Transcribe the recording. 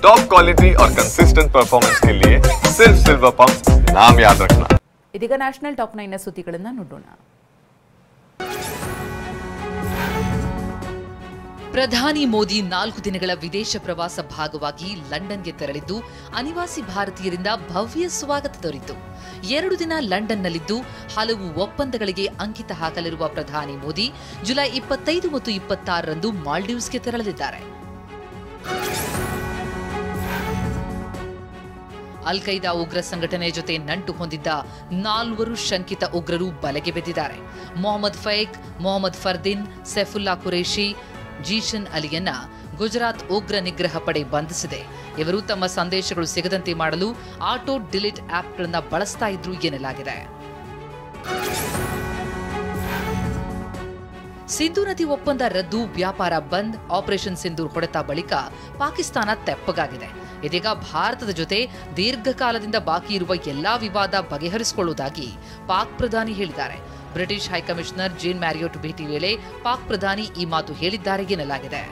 Top quality और consistent performance के लिए सिर्फ सिल्वर पंप नाम याद रखना। ಇದೀಗ ನ್ಯಾಷನಲ್ ಟಾಪ್ 9 ಸುದ್ದಿಗಳನ್ನು ನೋಡೋಣ. ಪ್ರಧಾನಿ ಮೋದಿ 4 ದಿನಗಳ ವಿದೇಶ ಪ್ರವಾಸ ಭಾಗವಾಗಿ ಲಂಡನ್ಗೆ ತೆರಳಿದ್ದು ಅನಿವಾಸಿ ಭಾರತೀಯರಿಂದ ಭವ್ಯ ಸ್ವಾಗತ ದೊರೆಯಿತು. 2 ದಿನ ಲಂಡನ್ನಲ್ಲಿದ್ದು ಹಲವು ಒಪ್ಪಂದಗಳಿಗೆ ಅಂಕಿತ ಹಾಕಲಿರುವ ಪ್ರಧಾನಿ ಮೋದಿ ಜುಲೈ 25 ಮತ್ತು 26ರಂದು ಮಾಲ್ಡೀವ್ಸ್ಗೆ ತೆರಳಲಿದ್ದಾರೆ. ಅಲ್ ಖೈದಾ ಉಗ್ರ ಸಂಘಟನೆ ಜೊತೆ ನಂಟು ಹೊಂದಿದ್ದ 4 ಶಂಕಿತ ಉಗ್ರರು ಬಲೆಗೆ ಬಿದ್ದಿದ್ದಾರೆ. ಮೊಹಮ್ಮದ್ ಫೈಕ್, ಮೊಹಮ್ಮದ್ ಫರ್ದಿನ್, ಸೈಫುಲ್ಲಾ ಕುರೇಶಿ, ಜೀಶನ್ ಅಲಿಯನ್ನ ಗುಜರಾತ್ ಉಗ್ರ ನಿಗ್ರಹ ಪಡೆ ಬಂಧಿಸಿದೆ. ಇವರು ತಮ್ಮ ಸಂದೇಶಗಳು ಸಿಗದಂತೆ ಮಾಡಲು ಆಟೋ ಡಿಲೀಟ್ ಆಪ್ಗಳನ್ನು ಬಳಸ್ತಾ ಇದ್ರು ಎನ್ನಲಾಗಿದೆ. ಸಿಂಧೂ ನದಿ ಒಪ್ಪಂದ ರದ್ದು, ವ್ಯಾಪಾರ ಬಂದ್, ಆಪರೇಷನ್ ಸಿಂಧೂರ್ ಹೊಡೆತ ಬಳಿಕ ಪಾಕಿಸ್ತಾನ ತೆಪ್ಪಗಾಗಿದೆ. ಇದೀಗ ಭಾರತದ ಜೊತೆ ದೀರ್ಘಕಾಲದಿಂದ ಬಾಕಿ ಇರುವ ಎಲ್ಲಾ ವಿವಾದ ಬಗೆಹರಿಸಿಕೊಳ್ಳುವುದಾಗಿ ಪಾಕ್ ಪ್ರಧಾನಿ ಹೇಳಿದ್ದಾರೆ. ಬ್ರಿಟಿಷ್ ಹೈಕಮಿಷನರ್ ಜೇನ್ ಮ್ಯಾರಿಯೋಟ್ ಭೇಟಿ ವೇಳೆ ಪಾಕ್ ಪ್ರಧಾನಿ ಈ ಮಾತು ಹೇಳಿದ್ದಾರೆ ಎನ್ನಲಾಗಿದೆ.